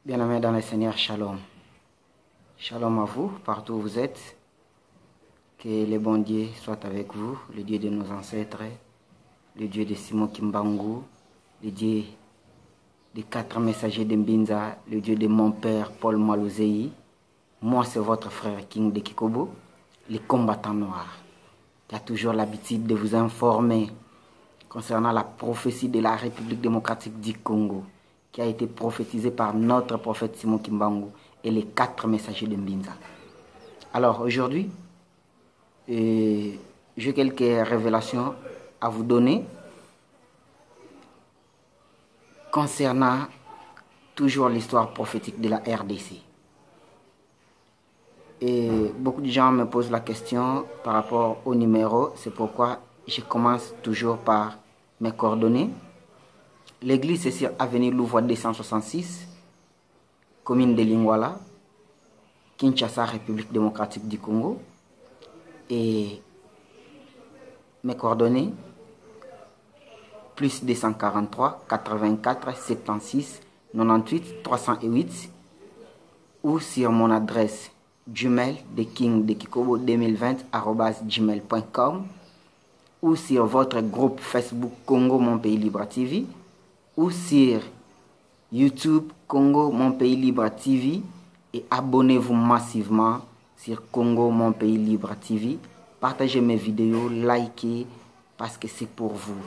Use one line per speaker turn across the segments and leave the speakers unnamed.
Bien-aimés dans le Seigneur, shalom. Shalom à vous, partout où vous êtes. Que le bon Dieu soit avec vous, le Dieu de nos ancêtres, le Dieu de Simon Kimbangu, le Dieu des 4 messagers de Mbinza, le Dieu de mon père Paul Malouzei. Moi, c'est votre frère King de Kikobo, le combattant noir, qui a toujours l'habitude de vous informer concernant la prophétie de la République démocratique du Congo, qui a été prophétisée par notre prophète Simon Kimbangu et les 4 messagers de Mbinza. Alors aujourd'hui, j'ai quelques révélations à vous donner concernant toujours l'histoire prophétique de la RDC. Et beaucoup de gens me posent la question par rapport au numéro, c'est pourquoi je commence toujours par mes coordonnées. L'église est sur avenue Louvois 266, commune de Lingwala, Kinshasa, République démocratique du Congo. Et mes coordonnées, plus 243 84 76 98 308, ou sur mon adresse Gmail de King de Kikobo 2020@gmail.com, ou sur votre groupe Facebook Congo Mon Pays Libre TV, ou sur YouTube Congo Mon Pays Libre TV, et abonnez-vous massivement sur Congo Mon Pays Libre TV. Partagez mes vidéos, likez, parce que c'est pour vous.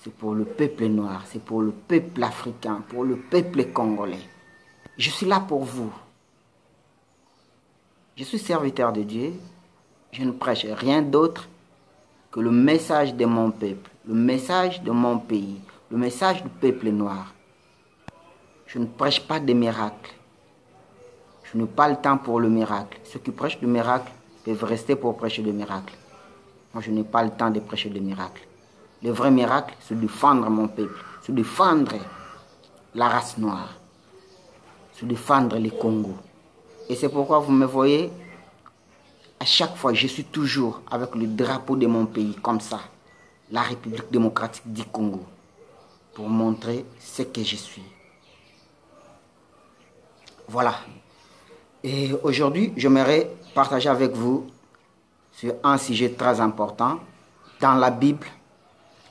C'est pour le peuple noir, c'est pour le peuple africain, pour le peuple congolais. Je suis là pour vous. Je suis serviteur de Dieu. Je ne prêche rien d'autre que le message de mon peuple, le message de mon pays, le message du peuple noir. Je ne prêche pas des miracles. Je n'ai pas le temps pour le miracle. Ceux qui prêchent le miracle peuvent rester pour prêcher le miracle. Moi, je n'ai pas le temps de prêcher le miracle. Le vrai miracle, c'est de défendre mon peuple, c'est de défendre la race noire, c'est de défendre le Congo. Et c'est pourquoi vous me voyez, à chaque fois, je suis toujours avec le drapeau de mon pays, comme ça, la République démocratique du Congo, pour montrer ce que je suis. Voilà. Et aujourd'hui, j'aimerais partager avec vous sur un sujet très important dans la Bible,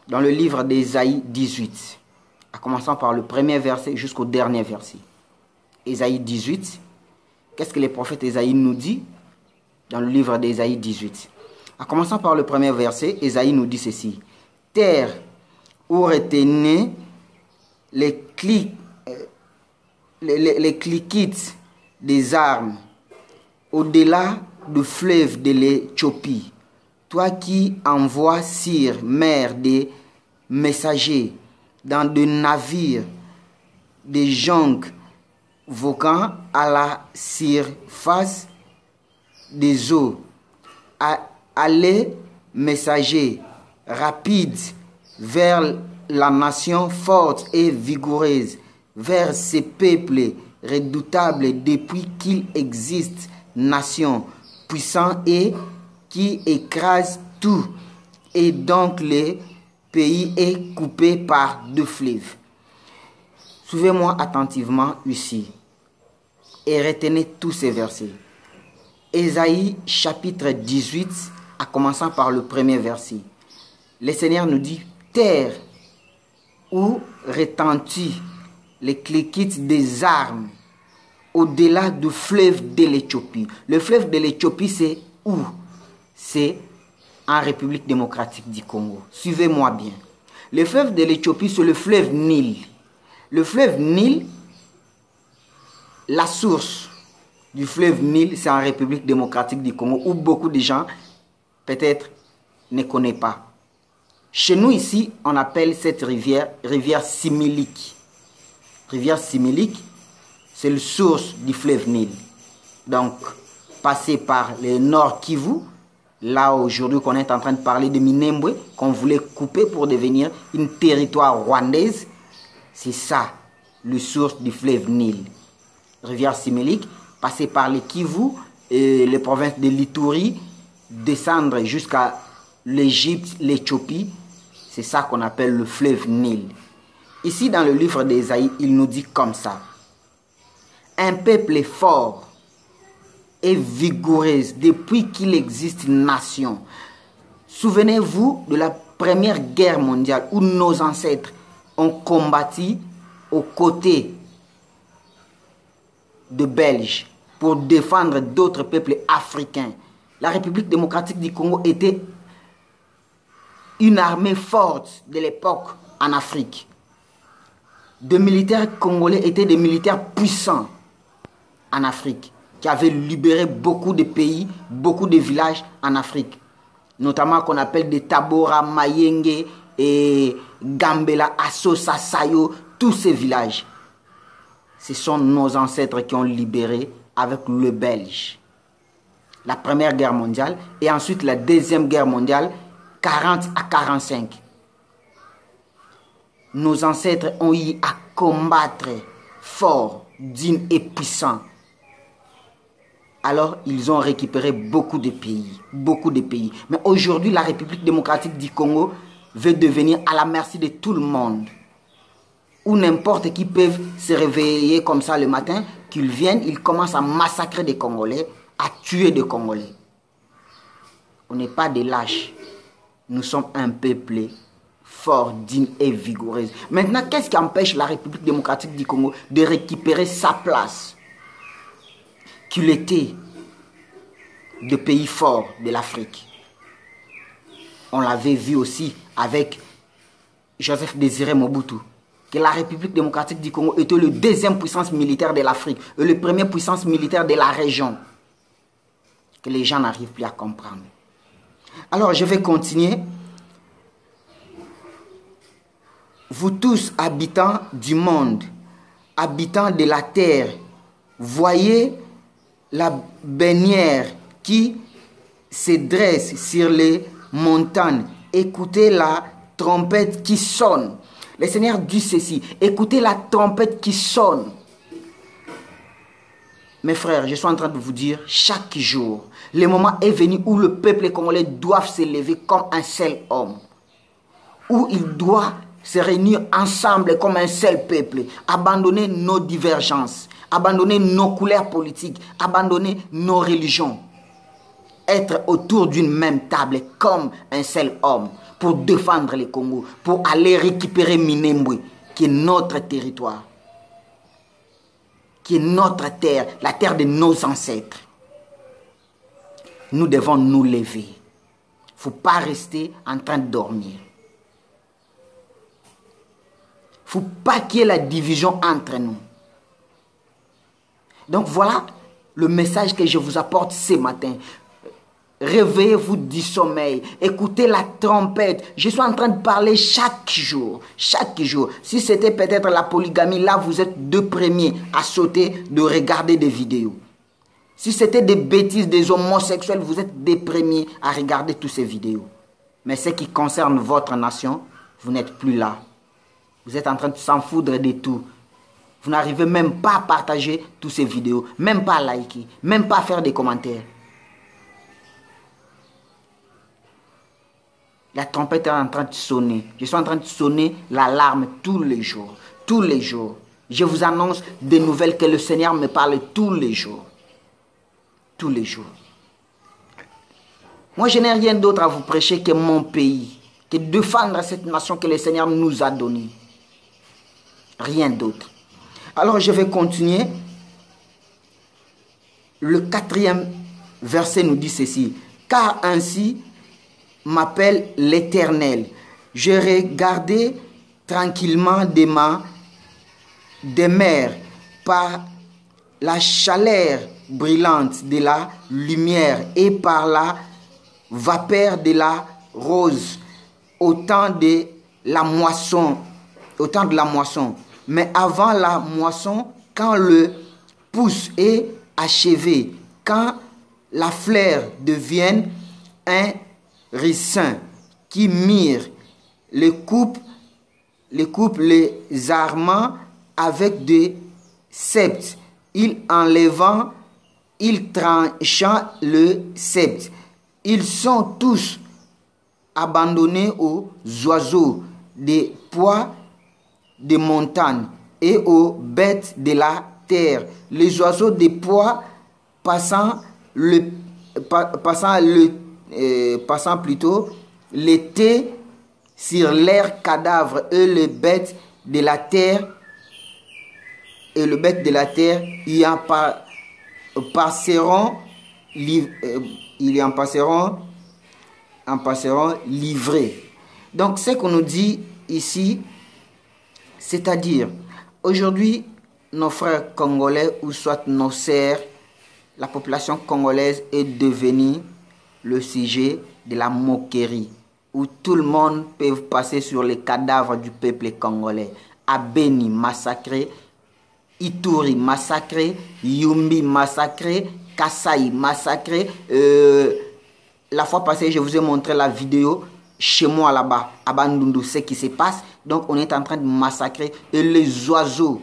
dans le livre d'Ésaïe 18, en commençant par le premier verset jusqu'au dernier verset. Ésaïe 18, qu'est-ce que le prophète Ésaïe nous dit dans le livre d'Ésaïe 18? En commençant par le premier verset, Ésaïe nous dit ceci: terre où retenaient les cliquites des armes, au-delà du fleuve de l'Éthiopie, toi qui envoies sur mer des messagers dans des navires, des jonques voguant à la surface des eaux, allez messagers rapides vers la nation forte et vigoureuse, vers ces peuples redoutables depuis qu'il existe, nation puissant et qui écrase tout, et donc le pays est coupé par 2 fleuves. Suivez-moi attentivement ici et retenez tous ces versets. Ésaïe chapitre 18, en commençant par le premier verset. Le Seigneur nous dit: terre où retentit les cliquites des armes, au-delà du fleuve de l'Éthiopie. Le fleuve de l'Éthiopie, c'est où? C'est en République démocratique du Congo. Suivez-moi bien. Le fleuve de l'Éthiopie, c'est le fleuve Nil. Le fleuve Nil, la source du fleuve Nil, c'est en République démocratique du Congo, où beaucoup de gens, peut-être, ne connaissent pas. Chez nous, ici, on appelle cette rivière Similique. Rivière Similique, c'est la source du fleuve Nil. Donc, passer par le nord Kivu, là aujourd'hui qu'on est en train de parler de Minembwe, qu'on voulait couper pour devenir une territoire rwandaise, c'est ça, la source du fleuve Nil. Rivière Similique, passer par le Kivu, et les provinces de l'Ituri, descendre jusqu'à l'Égypte, l'Éthiopie, c'est ça qu'on appelle le fleuve Nil. Ici, dans le livre d'Ésaïe, il nous dit comme ça: un peuple fort et vigoureux depuis qu'il existe nation. Souvenez-vous de la Première Guerre mondiale où nos ancêtres ont combattu aux côtés de Belges pour défendre d'autres peuples africains. La République démocratique du Congo était une armée forte de l'époque en Afrique. De militaires congolais étaient des militaires puissants en Afrique, qui avaient libéré beaucoup de pays, beaucoup de villages en Afrique, notamment qu'on appelle des Tabora, Mayenge et Gambela, Assosa, Sayo, tous ces villages. Ce sont nos ancêtres qui ont libéré avec le Belge. La Première Guerre mondiale et ensuite la Deuxième Guerre mondiale, 40 à 45. Nos ancêtres ont eu à combattre fort, dignes et puissants. Alors, ils ont récupéré beaucoup de pays. Mais aujourd'hui, la République démocratique du Congo veut devenir à la merci de tout le monde. Où n'importe qui peut se réveiller comme ça le matin, qu'ils viennent, ils commencent à massacrer des Congolais, à tuer des Congolais. On n'est pas des lâches. Nous sommes un peuple fort, digne et vigoureux. Maintenant, qu'est-ce qui empêche la République démocratique du Congo de récupérer sa place qu'il était de pays forts de l'Afrique? On l'avait vu aussi avec Joseph Désiré Mobutu, que la République démocratique du Congo était le deuxième puissance militaire de l'Afrique et le premier puissance militaire de la région, que les gens n'arrivent plus à comprendre. Alors, je vais continuer. Vous tous, habitants du monde, habitants de la terre, voyez la bannière qui se dresse sur les montagnes. Écoutez la trompette qui sonne. Le Seigneur dit ceci, écoutez la trompette qui sonne. Mes frères, je suis en train de vous dire, chaque jour, le moment est venu où le peuple congolais doit se lever comme un seul homme. Où il doit se réunir ensemble comme un seul peuple. Abandonner nos divergences, abandonner nos couleurs politiques, abandonner nos religions. Être autour d'une même table comme un seul homme pour défendre le Congo, pour aller récupérer Minembwe, qui est notre territoire, qui est notre terre, la terre de nos ancêtres. Nous devons nous lever. Il ne faut pas rester en train de dormir. Il ne faut pas qu'il y ait la division entre nous. Donc voilà le message que je vous apporte ce matin. Réveillez-vous du sommeil. Écoutez la trompette. Je suis en train de parler chaque jour. Chaque jour. Si c'était peut-être la polygamie, là vous êtes deux premiers à sauter de regarder des vidéos. Si c'était des bêtises des homosexuels, vous êtes des premiers à regarder toutes ces vidéos. Mais ce qui concerne votre nation, vous n'êtes plus là. Vous êtes en train de s'en foutre de tout. Vous n'arrivez même pas à partager toutes ces vidéos, même pas à liker, même pas à faire des commentaires. La trompette est en train de sonner. Je suis en train de sonner l'alarme tous les jours. Tous les jours. Je vous annonce des nouvelles que le Seigneur me parle tous les jours. Tous les jours. Moi, je n'ai rien d'autre à vous prêcher que mon pays, que défendre cette nation que le Seigneur nous a donnée. Rien d'autre. Alors, je vais continuer. Le 4e verset nous dit ceci. Car ainsi m'appelle l'Éternel. Je regardais tranquillement des mers par la chaleur brillante de la lumière et par la vapeur de la rose au temps de la moisson. Mais avant la moisson, quand le pouce est achevé, quand la fleur devient un ricin qui mire, les coupe les armants avec des sceptres, il enlevant, il tranchant le sceptre. Ils sont tous abandonnés aux oiseaux des poids des montagnes. et aux bêtes de la terre. Les oiseaux des proies passant plutôt l'été sur leurs cadavres, et les bêtes de la terre y en passeront livrés. Donc ce qu'on nous dit ici, c'est-à-dire aujourd'hui nos frères congolais ou soit nos sœurs, la population congolaise est devenue le sujet de la moquerie, où tout le monde peut passer sur les cadavres du peuple congolais. À Beni massacré, Ituri massacré, Yumbi massacré, Kasaï massacré. La fois passée, je vous ai montré la vidéo chez moi là-bas, à Bandundu, ce qui se passe. Donc on est en train de massacrer et les oiseaux.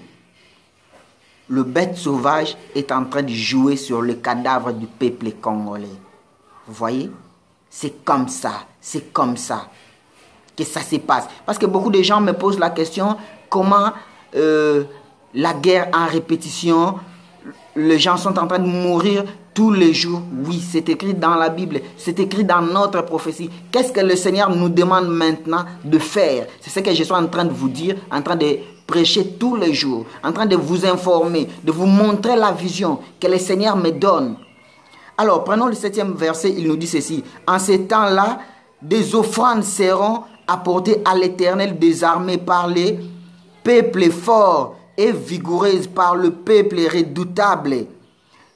Le bête sauvage est en train de jouer sur le cadavre du peuple congolais. Vous voyez? C'est comme ça que ça se passe. Parce que beaucoup de gens me posent la question, comment la guerre en répétition, les gens sont en train de mourir tous les jours. Oui, c'est écrit dans la Bible, c'est écrit dans notre prophétie. Qu'est-ce que le Seigneur nous demande maintenant de faire? C'est ce que je suis en train de vous dire, en train de prêcher tous les jours, en train de vous informer, de vous montrer la vision que le Seigneur me donne. Alors, prenons le 7e verset, il nous dit ceci. En ces temps-là, des offrandes seront apportées à l'Éternel des armées par les peuples forts et vigoureux, par le peuple redoutable.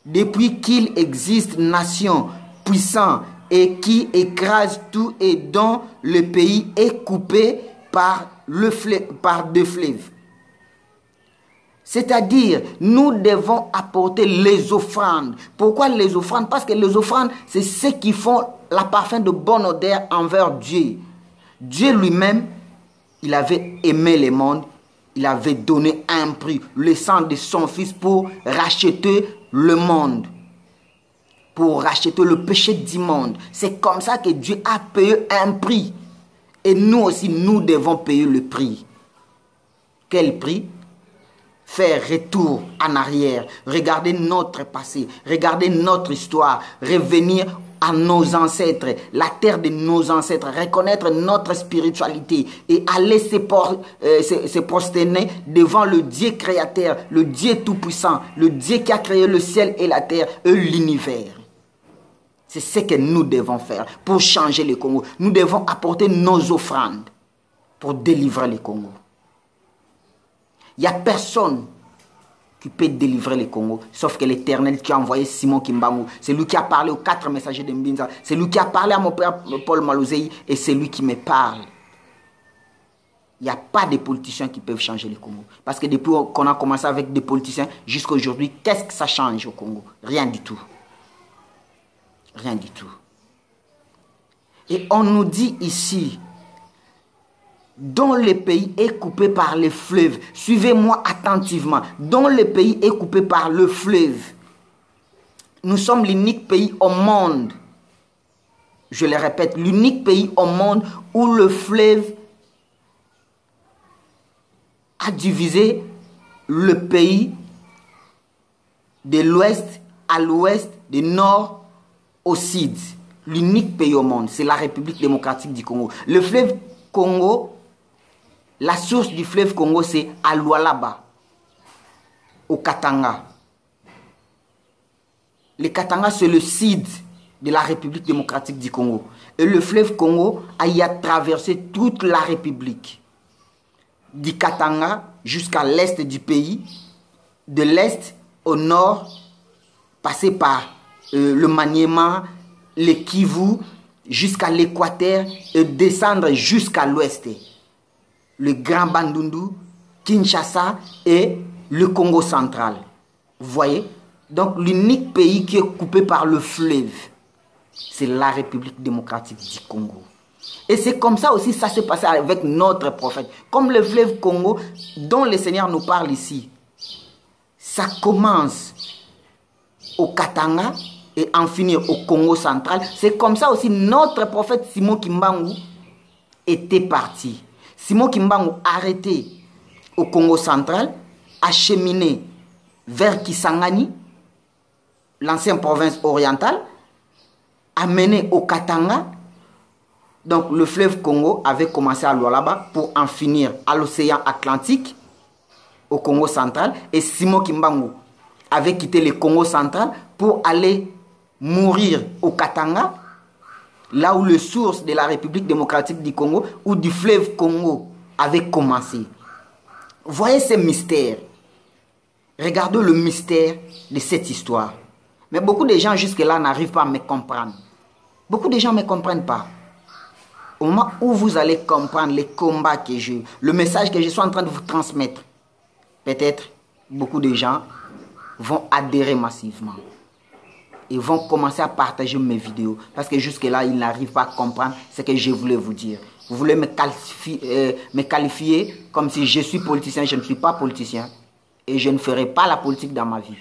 Depuis qu'il existe nation puissante et qui écrase tout et dont le pays est coupé par deux fleuves. C'est-à-dire, nous devons apporter les offrandes. Pourquoi les offrandes? Parce que les offrandes, c'est ceux qui font la parfum de bonne odeur envers Dieu. Dieu lui-même, il avait aimé le monde. Il avait donné un prix, le sang de son fils pour racheter le monde. Pour racheter le péché du monde. C'est comme ça que Dieu a payé un prix. Et nous aussi, nous devons payer le prix. Quel prix? Faire retour en arrière, regarder notre passé, regarder notre histoire, revenir à nos ancêtres, la terre de nos ancêtres, reconnaître notre spiritualité et aller se prosterner devant le Dieu créateur, le Dieu tout-puissant, le Dieu qui a créé le ciel et la terre et l'univers. C'est ce que nous devons faire pour changer le Congo. Nous devons apporter nos offrandes pour délivrer le Congo. Il n'y a personne qui peut délivrer le Congo, sauf que l'Éternel qui a envoyé Simon Kimbangu. C'est lui qui a parlé aux 4 messagers de Mbinza. C'est lui qui a parlé à mon père Paul Malosei et c'est lui qui me parle. Il n'y a pas de politiciens qui peuvent changer le Congo. Parce que depuis qu'on a commencé avec des politiciens jusqu'à aujourd'hui, qu'est-ce que ça change au Congo? Rien du tout. Rien du tout. Et on nous dit ici, dont le pays est coupé par les fleuves. Suivez-moi attentivement. Dont le pays est coupé par le fleuve. Nous sommes l'unique pays au monde. Je le répète, l'unique pays au monde où le fleuve a divisé le pays de l'ouest à l'ouest, du nord au sud. L'unique pays au monde, c'est la République démocratique du Congo. Le fleuve Congo, la source du fleuve Congo, c'est à Lualaba, au Katanga. Le Katanga, c'est le sud de la République démocratique du Congo. Et le fleuve Congo a traversé toute la République. Du Katanga jusqu'à l'est du pays, de l'est au nord, passer par le Maniema, le Kivu, jusqu'à l'Équateur et descendre jusqu'à l'ouest. Le Grand Bandundu, Kinshasa et le Congo central. Vous voyez? Donc l'unique pays qui est coupé par le fleuve, c'est la République démocratique du Congo. Et c'est comme ça aussi ça s'est passé avec notre prophète. Comme le fleuve Congo dont le Seigneur nous parle ici. Ça commence au Katanga et en finir au Congo central. C'est comme ça aussi notre prophète Simon Kimbangu était parti. Simon Kimbangu arrêté au Congo central acheminés vers Kisangani, l'ancienne province orientale, amenés au Katanga. Donc le fleuve Congo avait commencé à Lualaba pour en finir à l'océan Atlantique, au Congo central. Et Simon Kimbangu avait quitté le Congo central pour aller mourir au Katanga, là où le source de la République démocratique du Congo ou du fleuve Congo avait commencé. Voyez ces mystères. Regardez le mystère de cette histoire. Mais beaucoup de gens jusque-là n'arrivent pas à me comprendre. Beaucoup de gens ne me comprennent pas. Au moment où vous allez comprendre les combats que j'ai, le message que je suis en train de vous transmettre, peut-être beaucoup de gens vont adhérer massivement. Ils vont commencer à partager mes vidéos. Parce que jusque-là, ils n'arrivent pas à comprendre ce que je voulais vous dire. Vous voulez me qualifier comme si je suis politicien. Je ne suis pas politicien. Et je ne ferai pas la politique dans ma vie.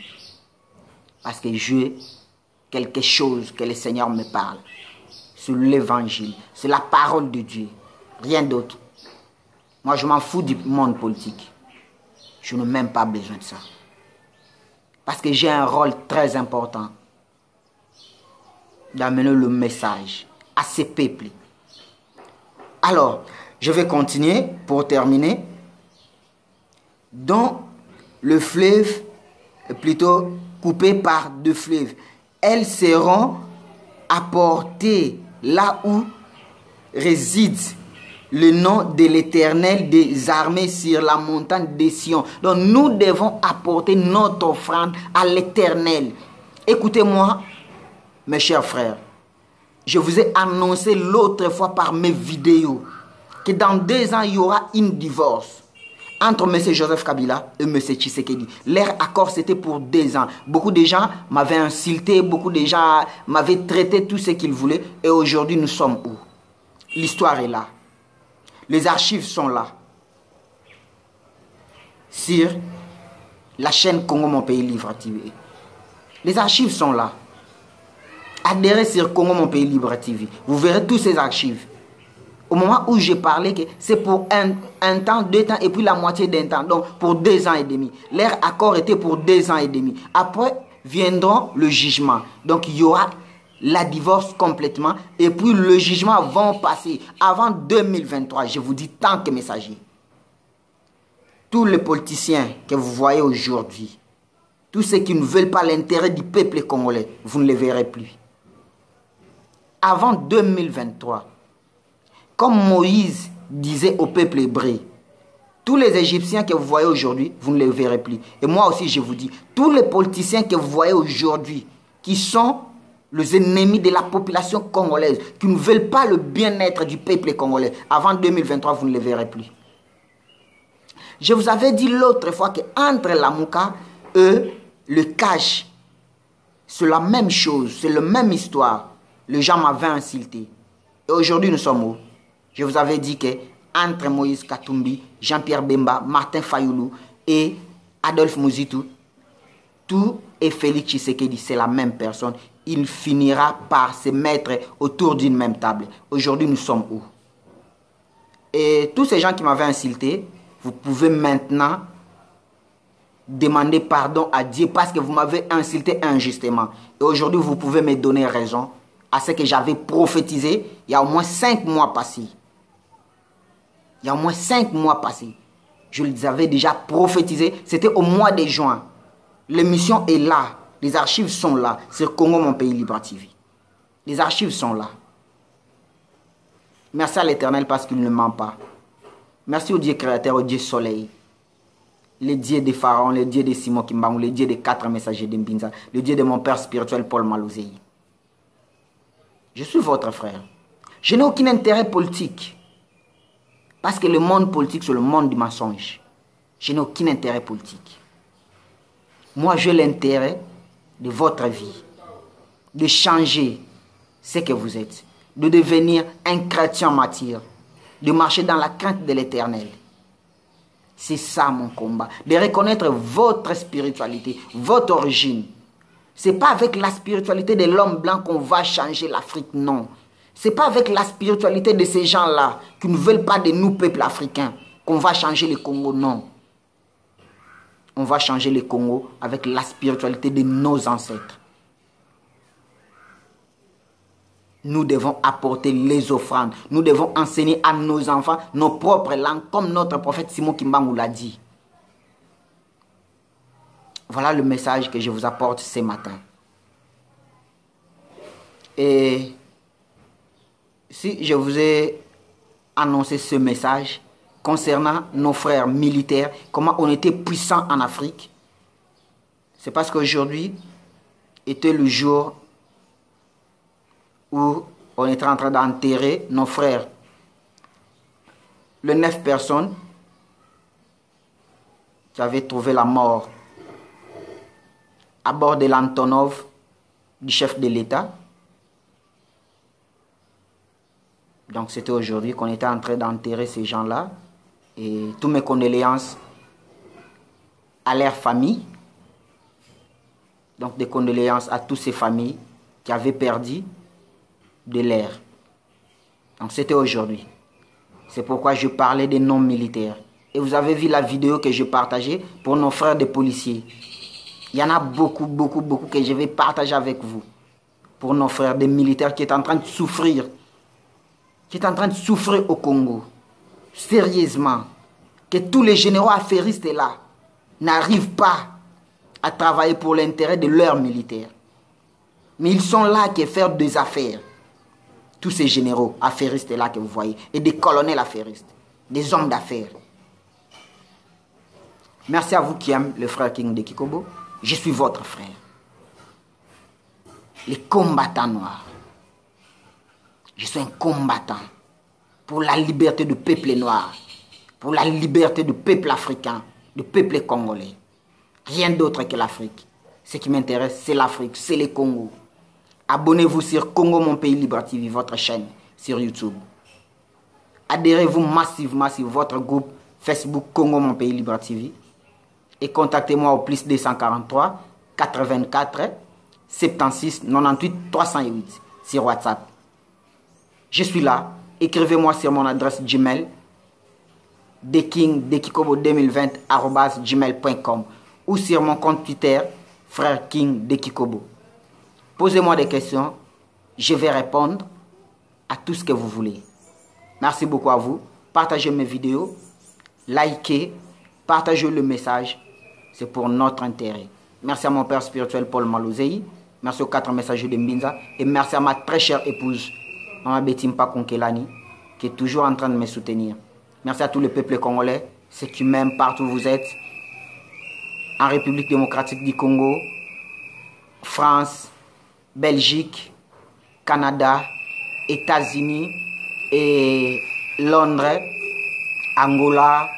Parce que j'ai quelque chose que le Seigneur me parle. C'est l'évangile. C'est la parole de Dieu. Rien d'autre. Moi, je m'en fous du monde politique. Je n'ai même pas besoin de ça. Parce que j'ai un rôle très important d'amener le message à ces peuples. Alors, je vais continuer pour terminer. Dans le fleuve, plutôt coupé par deux fleuves, elles seront apportées là où réside le nom de l'Éternel des armées sur la montagne de Sion. Donc nous devons apporter notre offrande à l'Éternel. Écoutez-moi, mes chers frères. Je vous ai annoncé l'autre fois par mes vidéos que dans 2 ans, il y aura une divorce entre M. Joseph Kabila et M. Tshisekedi. Leur accord, c'était pour 2 ans. Beaucoup de gens m'avaient insulté, beaucoup de gens m'avaient traité tout ce qu'ils voulaient. Et aujourd'hui, nous sommes où? L'histoire est là. Les archives sont là. Sur la chaîne Congo Mon Pays Libre TV. Les archives sont là. Adhérez sur Congo Mon Pays Libre TV. Vous verrez tous ces archives. Au moment où j'ai parlé que c'est pour un temps, 2 temps et puis la moitié d'un temps. Donc pour 2 ans et demi. Leur accord était pour 2 ans et demi. Après viendront le jugement. Donc il y aura la divorce complètement. Et puis le jugement va passer avant 2023. Je vous dis tant que messager. Tous les politiciens que vous voyez aujourd'hui, tous ceux qui ne veulent pas l'intérêt du peuple congolais, vous ne les verrez plus. Avant 2023, comme Moïse disait au peuple hébreu, tous les Égyptiens que vous voyez aujourd'hui, vous ne les verrez plus. Et moi aussi, je vous dis, tous les politiciens que vous voyez aujourd'hui, qui sont les ennemis de la population congolaise, qui ne veulent pas le bien-être du peuple congolais, avant 2023, vous ne les verrez plus. Je vous avais dit l'autre fois qu'entre la Mouka et le Cache, c'est la même chose, c'est la même histoire. Les gens m'avaient insulté. Et aujourd'hui, nous sommes où? Je vous avais dit que entre Moïse Katumbi, Jean-Pierre Bemba, Martin Fayoulou et Adolphe Muzitu, tout et Félix Tshisekedi, c'est la même personne. Il finira par se mettre autour d'une même table. Aujourd'hui, nous sommes où? Et tous ces gens qui m'avaient insulté, vous pouvez maintenant demander pardon à Dieu parce que vous m'avez insulté injustement. Et aujourd'hui, vous pouvez me donner raison à ce que j'avais prophétisé il y a au moins 5 mois passés. Il y a au moins 5 mois passés. Je les avais déjà prophétisé. C'était au mois de juin. L'émission est là. Les archives sont là. Sur Congo Mon Pays Libre TV. Les archives sont là. Merci à l'Éternel parce qu'il ne ment pas. Merci au Dieu créateur, au Dieu soleil. Le Dieu des pharaons, le Dieu de Simon Kimbangu, le Dieu des 4 messagers de Mbinza, le Dieu de mon père spirituel Paul Malouzei. Je suis votre frère. Je n'ai aucun intérêt politique. Parce que le monde politique, c'est le monde du mensonge. Je n'ai aucun intérêt politique. Moi, j'ai l'intérêt de votre vie. De changer ce que vous êtes. De devenir un chrétien martyr. De marcher dans la crainte de l'Éternel. C'est ça mon combat. De reconnaître votre spiritualité, votre origine. Ce n'est pas avec la spiritualité de l'homme blanc qu'on va changer l'Afrique, non. Ce n'est pas avec la spiritualité de ces gens-là qui ne veulent pas de nous, peuple africain, qu'on va changer le Congo, non. On va changer le Congo avec la spiritualité de nos ancêtres. Nous devons apporter les offrandes. Nous devons enseigner à nos enfants nos propres langues, comme notre prophète Simon Kimbangu l'a dit. Voilà le message que je vous apporte ce matin. Et si je vous ai annoncé ce message concernant nos frères militaires, comment on était puissant en Afrique, c'est parce qu'aujourd'hui était le jour où on était en train d'enterrer nos frères. Les 9 personnes qui avaient trouvé la mort à bord de l'Antonov du chef de l'État. Donc c'était aujourd'hui qu'on était en train d'enterrer ces gens-là. Et toutes mes condoléances à leur famille. Donc des condoléances à toutes ces familles qui avaient perdu de l'air. Donc c'était aujourd'hui. C'est pourquoi je parlais des non-militaires. Et vous avez vu la vidéo que je partageais pour nos frères des policiers. Il y en a beaucoup que je vais partager avec vous. Pour nos frères des militaires qui sont en train de souffrir. Qui est en train de souffrir au Congo. Sérieusement. Que tous les généraux affairistes là n'arrivent pas à travailler pour l'intérêt de leurs militaires. Mais ils sont là qui font des affaires. Tous ces généraux affairistes là que vous voyez. Et des colonels affairistes. Des hommes d'affaires. Merci à vous qui aimez le frère King de Kikobo. Je suis votre frère. Les combattants noirs. Je suis un combattant pour la liberté du peuple noir, pour la liberté du peuple africain, du peuple congolais. Rien d'autre que l'Afrique. Ce qui m'intéresse, c'est l'Afrique, c'est le Congo. Abonnez-vous sur Congo Mon Pays Libre TV, votre chaîne sur YouTube. Adhérez-vous massivement sur votre groupe Facebook Congo Mon Pays Libre TV. Et contactez-moi au plus 243 84 76 98 308 sur WhatsApp. Je suis là. Écrivez-moi sur mon adresse Gmail dekingdekikobo2020@gmail.com ou sur mon compte Twitter Frère King de Kikobo. Posez-moi des questions. Je vais répondre à tout ce que vous voulez. Merci beaucoup à vous. Partagez mes vidéos. Likez. Partagez le message. C'est pour notre intérêt. Merci à mon père spirituel Paul Malozei. Merci aux 4 messagers de Mbinza. Et merci à ma très chère épouse, Maman Betimpa Konkelani, qui est toujours en train de me soutenir. Merci à tout le peuple congolais, ceux qui m'aiment partout où vous êtes. En République démocratique du Congo, France, Belgique, Canada, États-Unis et Londres, Angola,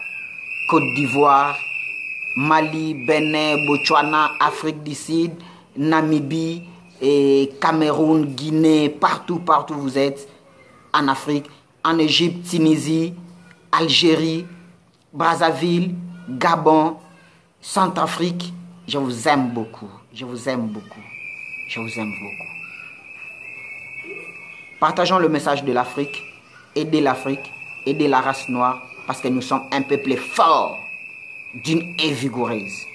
Côte d'Ivoire, Mali, Bénin, Botswana, Afrique du Sud, Namibie, et Cameroun, Guinée, partout où vous êtes, en Afrique, en Égypte, Tunisie, Algérie, Brazzaville, Gabon, Centrafrique. Je vous aime beaucoup. Je vous aime beaucoup. Je vous aime beaucoup. Partageons le message de l'Afrique. Aidez l'Afrique. Aidez la race noire. Parce que nous sommes un peuple fort, d'une et vigoureuse.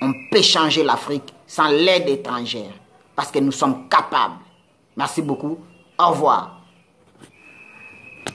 On peut changer l'Afrique sans l'aide étrangère. Parce que nous sommes capables. Merci beaucoup. Au revoir.